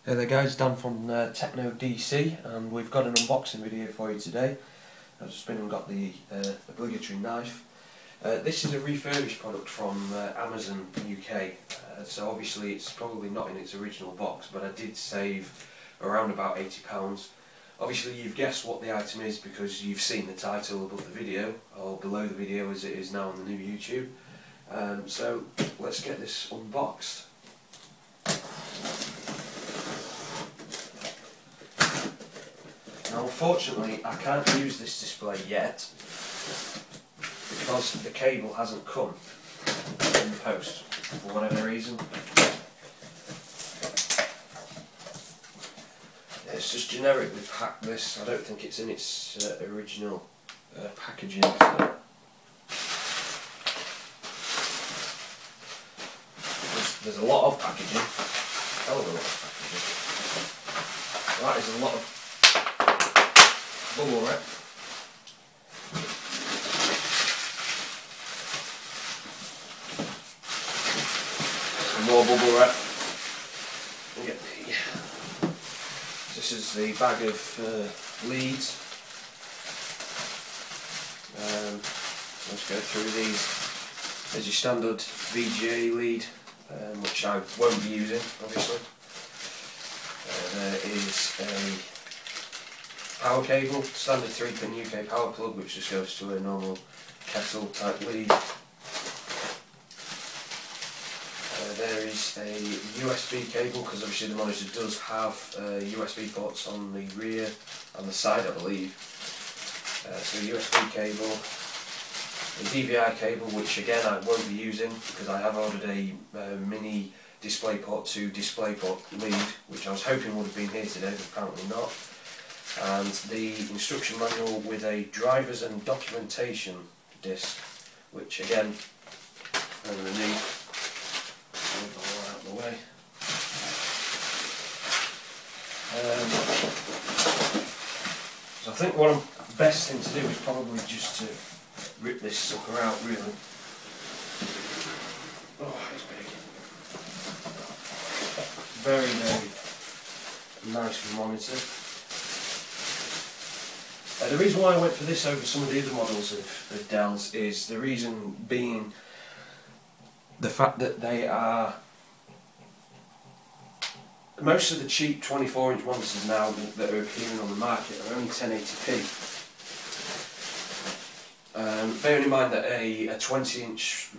Hey there guys, Dan from Techno DC, and we've got an unboxing video for you today. I've just been and got the obligatory knife. This is a refurbished product from Amazon UK, so obviously it's probably not in its original box, but I did save around about £80. Obviously you've guessed what the item is because you've seen the title above the video, or below the video as it is now on the new YouTube. So let's get this unboxed. Now unfortunately I can't use this display yet because the cable hasn't come in the post for whatever reason. It's just generically packed this, I don't think it's in its original packaging. So there's a lot of packaging, hell of a lot of packaging. That is a lot of bubble wrap. Some more bubble wrap. This is the bag of leads. Let's go through these. There's your standard VGA lead, which I won't be using, obviously. There is a power cable, standard 3-pin UK power plug, which just goes to a normal kettle type lead. There is a USB cable, because obviously the monitor does have USB ports on the rear and the side, I believe. So USB cable, a DVI cable, which again I won't be using because I have ordered a mini DisplayPort to DisplayPort lead, which I was hoping would have been here today, but apparently not. And the instruction manual with a drivers and documentation disc, which again, underneath, move all out of the way. So I think the best thing to do is probably just to rip this sucker out, really. Oh, it's big. Very, very nice monitor. The reason why I went for this over some of the other models of Dell's is the reason being the fact that they are, most of the cheap 24-inch monitors now that are appearing on the market are only 1080p. Bearing in mind that a 20-inch,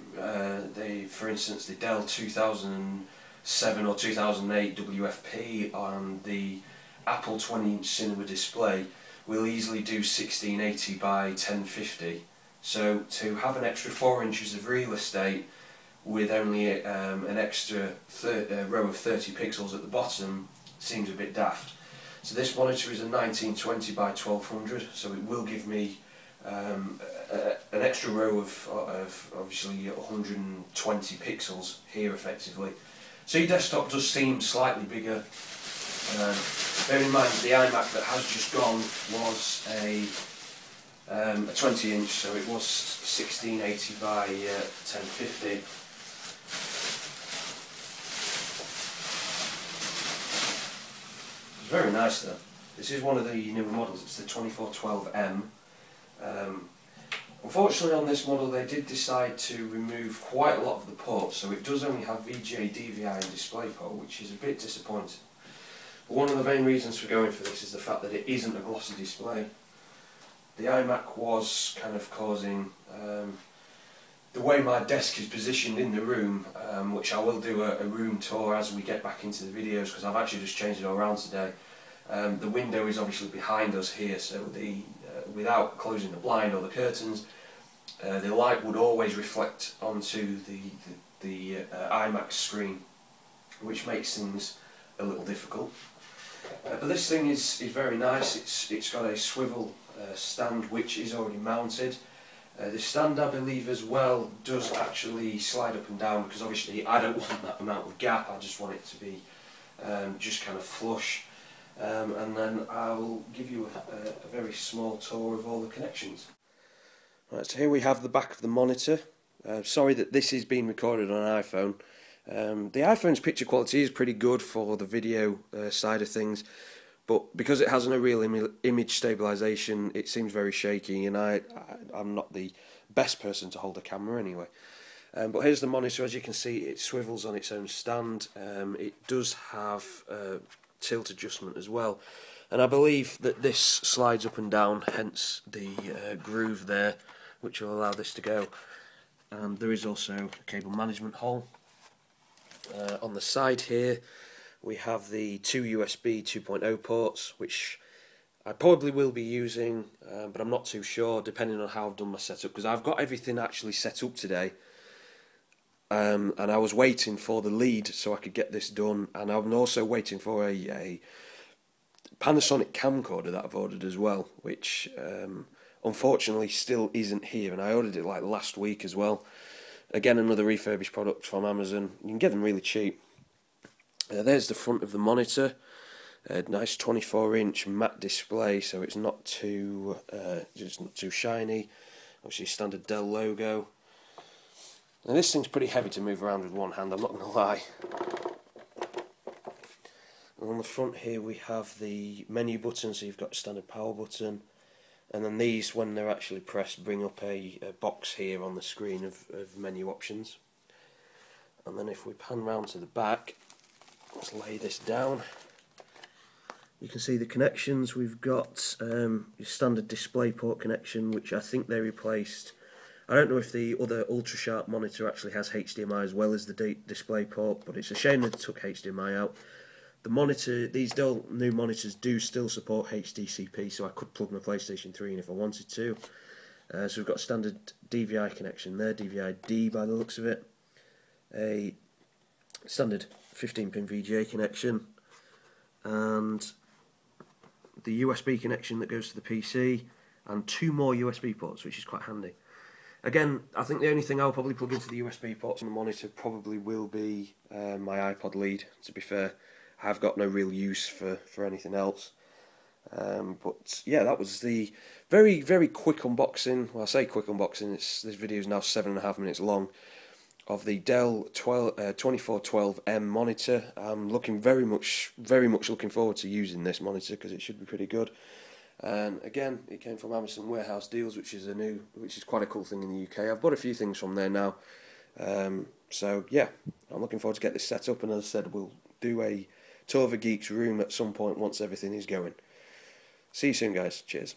for instance the Dell 2007 or 2008 WFP and the Apple 20-inch cinema display will easily do 1680 by 1050. So to have an extra 4 inches of real estate with only an extra row of 30 pixels at the bottom seems a bit daft. So this monitor is a 1920 by 1200, so it will give me an extra row of obviously 120 pixels here effectively. So your desktop does seem slightly bigger. Bear in mind the iMac that has just gone was a 20-inch, so it was 1680 by 1050. It's very nice though. This is one of the newer models, it's the 2412M. Unfortunately on this model they did decide to remove quite a lot of the ports, so it does only have VGA, DVI and DisplayPort, which is a bit disappointing. But one of the main reasons for going for this is the fact that it isn't a glossy display. The iMac was kind of causing, the way my desk is positioned in the room, which I will do a room tour as we get back into the videos because I've actually just changed it all around today. The window is obviously behind us here, so without closing the blind or the curtains, the light would always reflect onto the iMac screen, which makes things a little difficult. But this thing is very nice. It's got a swivel stand which is already mounted. The stand, I believe as well, does actually slide up and down because obviously I don't want that amount of gap, I just want it to be just kind of flush. And then I'll give you a very small tour of all the connections. Right, so here we have the back of the monitor. Sorry that this is being recorded on an iPhone. The iPhone's picture quality is pretty good for the video side of things, but because it has no real image stabilization, it seems very shaky, and I'm not the best person to hold a camera anyway. But here's the monitor. As you can see, it swivels on its own stand. It does have tilt adjustment as well, and I believe that this slides up and down, hence the groove there, which will allow this to go. And there is also a cable management hole. On the side here we have the two USB 2.0 ports, which I probably will be using, but I'm not too sure, depending on how I've done my setup, because I've got everything actually set up today, and I was waiting for the lead so I could get this done, and I'm also waiting for a Panasonic camcorder that I've ordered as well, which unfortunately still isn't here, and I ordered it like last week as well. Again, another refurbished product from Amazon. You can get them really cheap. There's the front of the monitor. A nice 24-inch matte display, so it's not too just not too shiny. Obviously, standard Dell logo. Now this thing's pretty heavy to move around with one hand, I'm not going to lie. And on the front here we have the menu button, so you've got a standard power button. And then these, when they're actually pressed, bring up a box here on the screen of menu options. And then if we pan round to the back, let's lay this down. You can see the connections. We've got your standard DisplayPort connection, which I think they replaced. I don't know if the other ultra sharp monitor actually has HDMI as well as the DisplayPort, but it's a shame that they took HDMI out. The monitor, these Dell new monitors do still support HDCP, so I could plug my PlayStation 3 in if I wanted to. So we've got a standard DVI connection there, DVI-D by the looks of it. A standard 15-pin VGA connection, and the USB connection that goes to the PC, and two more USB ports, which is quite handy. Again, I think the only thing I'll probably plug into the USB ports on the monitor probably will be my iPod lead, to be fair. I've got no real use for anything else. But yeah, that was the very, very quick unboxing. Well, I say quick unboxing, this video is now 7.5 minutes long, of the Dell 2412M monitor. I'm very much looking forward to using this monitor because it should be pretty good. And again, it came from Amazon Warehouse Deals, which is quite a cool thing in the UK. I've bought a few things from there now. So yeah, I'm looking forward to get this set up, and as I said, we'll do a tour of a geek's room at some point once everything is going. See you soon, guys. Cheers.